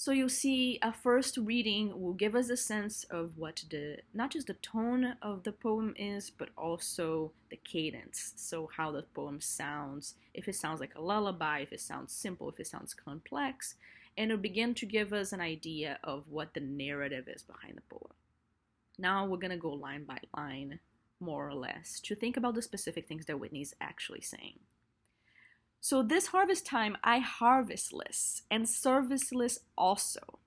So you'll see a first reading will give us a sense of what not just the tone of the poem is, but also the cadence. So how the poem sounds, if it sounds like a lullaby, if it sounds simple, if it sounds complex, and it'll begin to give us an idea of what the narrative is behind the poem. Now we're gonna go line by line, more or less, to think about the specific things that Whitney's actually saying. So this harvest time I harvestless and serviceless also,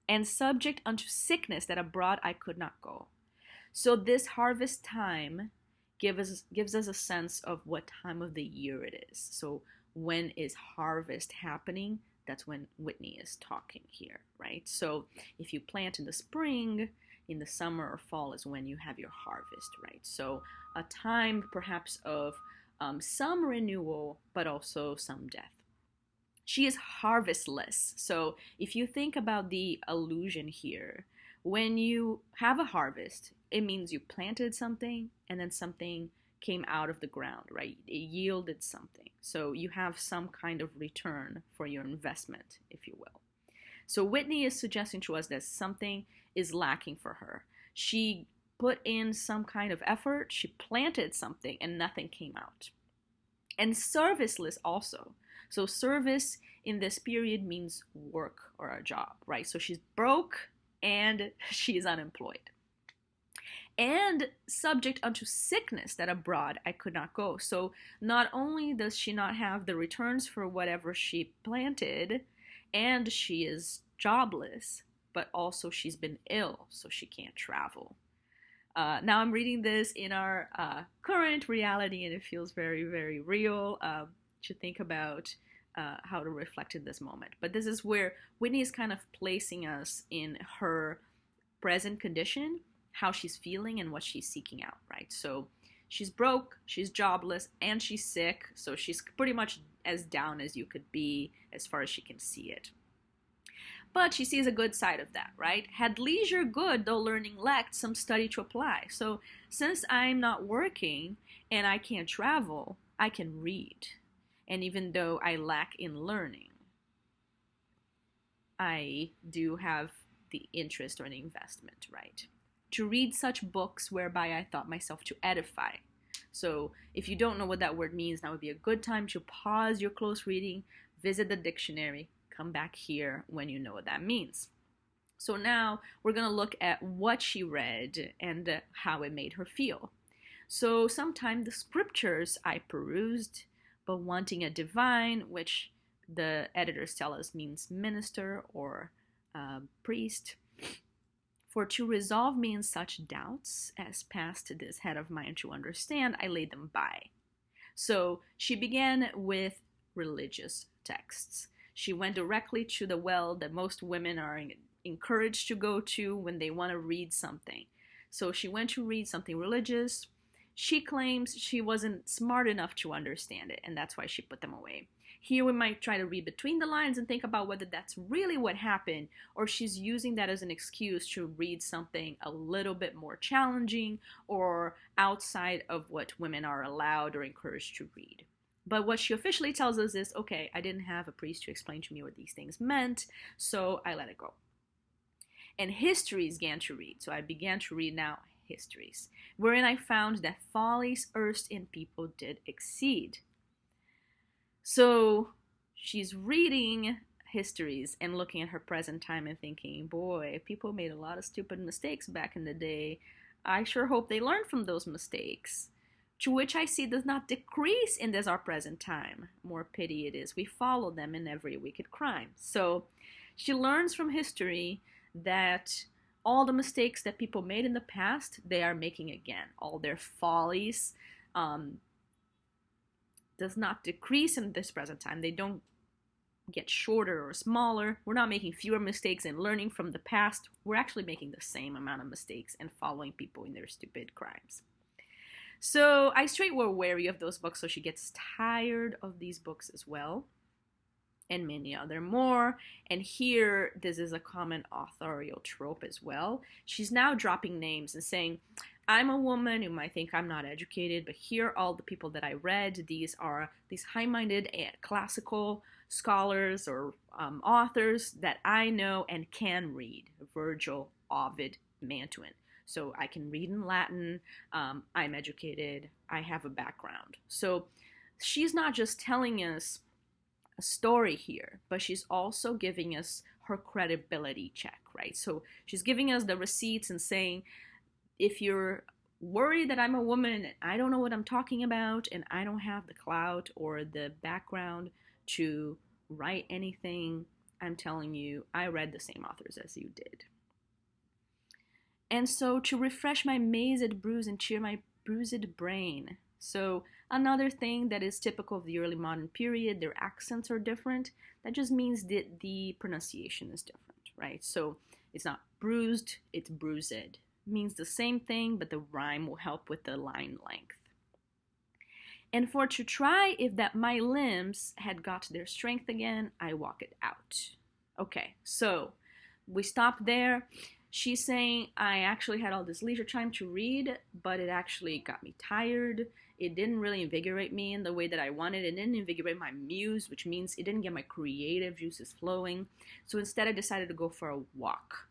and subject unto sickness that abroad I could not go. So this harvest time gives us a sense of what time of the year it is. So when is harvest happening? That's when Whitney is talking here, right? So if you plant in the spring, in the summer or fall is when you have your harvest, right? So a time perhaps of some renewal, but also some death. She is harvestless. So if you think about the allusion here, when you have a harvest, it means you planted something and then something came out of the ground, right? It yielded something. So you have some kind of return for your investment, if you will. So Whitney is suggesting to us that something is lacking for her. She put in some kind of effort, she planted something, and nothing came out. And serviceless also. So service in this period means work or a job, right? So she's broke and she's unemployed. And subject unto sickness that abroad I could not go. So not only does she not have the returns for whatever she planted, and she is jobless, but also she's been ill, so she can't travel. Now I'm reading this in our current reality, and it feels very, very real to think about how to reflect in this moment. But this is where Whitney is kind of placing us in her present condition, how she's feeling, and what she's seeking out, right? So she's broke, she's jobless, and she's sick, so she's pretty much as down as you could be as far as she can see it. But she sees a good side of that, right? Had leisure good, though learning lacked some study to apply. So since I'm not working and I can't travel, I can read. And even though I lack in learning, I do have the interest or the investment, right? To read such books whereby I thought myself to edify. So if you don't know what that word means, now would be a good time to pause your close reading, visit the dictionary, come back here when you know what that means. So now we're going to look at what she read and how it made her feel. So sometime the scriptures I perused, but wanting a divine, which the editors tell us means minister or priest, for to resolve me in such doubts as passed this head of mine to understand, I laid them by. So she began with religious texts. She went directly to the well that most women are encouraged to go to when they want to read something. So she went to read something religious. She claims she wasn't smart enough to understand it, and that's why she put them away. Here we might try to read between the lines and think about whether that's really what happened, or she's using that as an excuse to read something a little bit more challenging or outside of what women are allowed or encouraged to read. But what she officially tells us is, okay, I didn't have a priest to explain to me what these things meant, so I let it go. And histories began to read. So I began to read now histories, wherein I found that follies erst in people did exceed. So she's reading histories and looking at her present time and thinking, boy, people made a lot of stupid mistakes back in the day. I sure hope they learned from those mistakes. To which I see does not decrease in this our present time. More pity it is we follow them in every wicked crime. So she learns from history that all the mistakes that people made in the past, they are making again. All their follies does not decrease in this present time. They don't get shorter or smaller. We're not making fewer mistakes and learning from the past. We're actually making the same amount of mistakes and following people in their stupid crimes. So I straight were wary of those books, so she gets tired of these books as well. and many other more. And here, this is a common authorial trope as well. She's now dropping names and saying, I'm a woman, you might think I'm not educated, but here are all the people that I read. These are these high-minded classical scholars or authors that I know and can read. Virgil, Ovid, Mantuan. So I can read in Latin, I'm educated, I have a background. So she's not just telling us a story here, but she's also giving us her credibility check, right? So she's giving us the receipts and saying, if you're worried that I'm a woman and I don't know what I'm talking about and I don't have the clout or the background to write anything, I'm telling you, I read the same authors as you did. And so to refresh my mazed bruise and cheer my bruised brain. So another thing that is typical of the early modern period, their accents are different. That just means that the pronunciation is different, right? So it's not bruised, it's bruised. It means the same thing, but the rhyme will help with the line length. And for to try if that my limbs had got their strength again, I walk it out. Okay, so we stop there. She's saying, I actually had all this leisure time to read, but it actually got me tired. It didn't really invigorate me in the way that I wanted. It didn't invigorate my muse, which means it didn't get my creative juices flowing. So instead, I decided to go for a walk.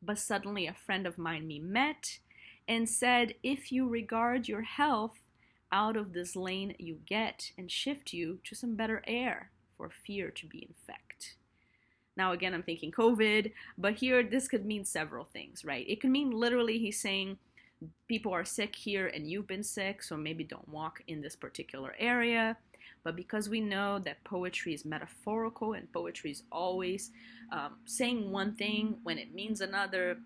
But suddenly, a friend of mine me met and said, if you regard your health, out of this lane you get and shift you to some better air for fear to be infect. Now, again, I'm thinking COVID, but here this could mean several things, right? It could mean literally he's saying people are sick here and you've been sick, so maybe don't walk in this particular area. But because we know that poetry is metaphorical and poetry is always saying one thing when it means another,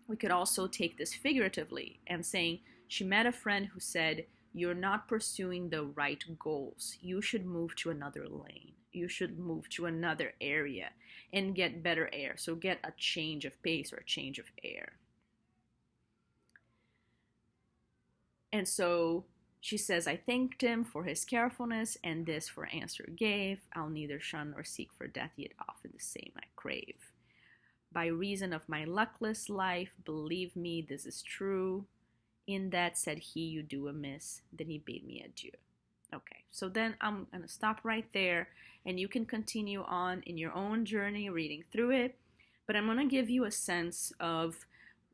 we could also take this figuratively and saying she met a friend who said, you're not pursuing the right goals. You should move to another lane. You should move to another area and get better air. So get a change of pace or a change of air. And so she says, I thanked him for his carefulness, and this for answer gave. I'll neither shun nor seek for death, yet often the same I crave. By reason of my luckless life, believe me, this is true. In that said he, you do amiss. Then he bade me adieu. Okay, so then I'm going to stop right there, and you can continue on in your own journey reading through it. But I'm going to give you a sense of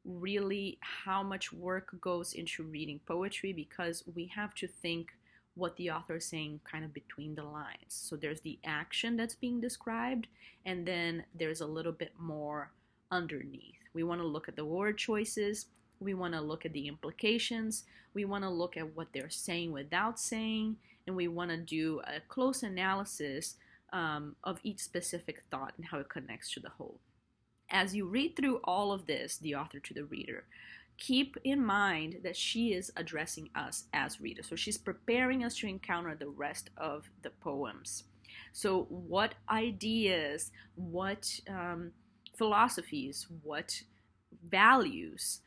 really how much work goes into reading poetry, because we have to think what the author is saying kind of between the lines. So there's the action that's being described, and then there's a little bit more underneath. We want to look at the word choices. We want to look at the implications. We want to look at what they're saying without saying, and we want to do a close analysis of each specific thought and how it connects to the whole. As you read through all of this, the author to the reader, keep in mind that she is addressing us as readers. So she's preparing us to encounter the rest of the poems. So what ideas, what philosophies, what values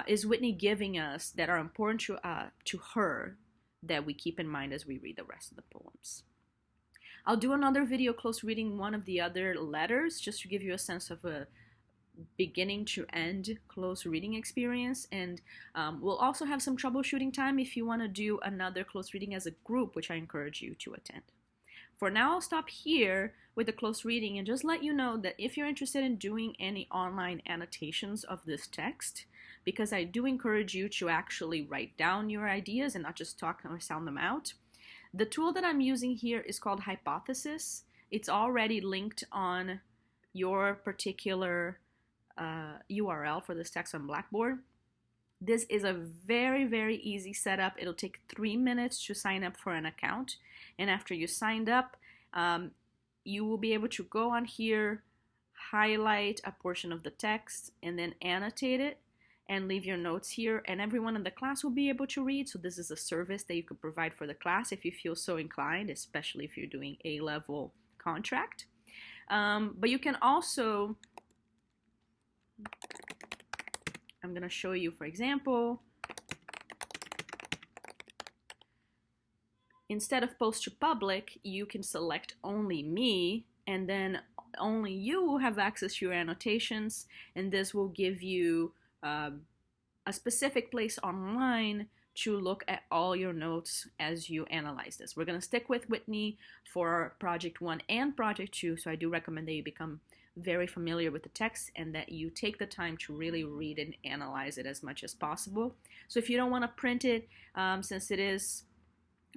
is Whitney giving us that are important to her that we keep in mind as we read the rest of the poems. I'll do another video close reading one of the other letters just to give you a sense of a beginning to end close reading experience, and we'll also have some troubleshooting time if you want to do another close reading as a group, which I encourage you to attend. For now, I'll stop here with the close reading and just let you know that if you're interested in doing any online annotations of this text, because I do encourage you to actually write down your ideas and not just talk or sound them out, the tool that I'm using here is called Hypothesis. It's already linked on your particular URL for this text on Blackboard. This is a very, very easy setup. It'll take 3 minutes to sign up for an account. And after you signed up, you will be able to go on here, highlight a portion of the text, and then annotate it and leave your notes here. And everyone in the class will be able to read. So this is a service that you could provide for the class if you feel so inclined, especially if you're doing A-level contract. But you can also, I'm going to show you, for example, Instead of post to public, you can select only me, and then only you will have access to your annotations, and this will give you a specific place online to look at all your notes as you analyze this. We're going to stick with Whitney for project 1 and project 2, so I do recommend that you become very familiar with the text and that you take the time to really read and analyze it as much as possible. So if you don't want to print it, since it is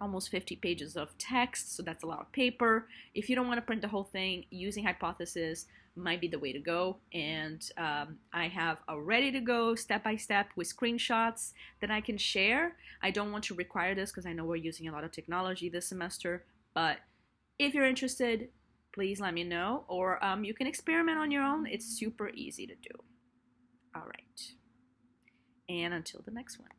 almost 50 pages of text, so that's a lot of paper. If you don't want to print the whole thing, using hypothesis might be the way to go. And I have a ready to go step-by-step with screenshots that I can share. I don't want to require this because I know we're using a lot of technology this semester, but if you're interested, please let me know, or you can experiment on your own. It's super easy to do. All right, and until the next one.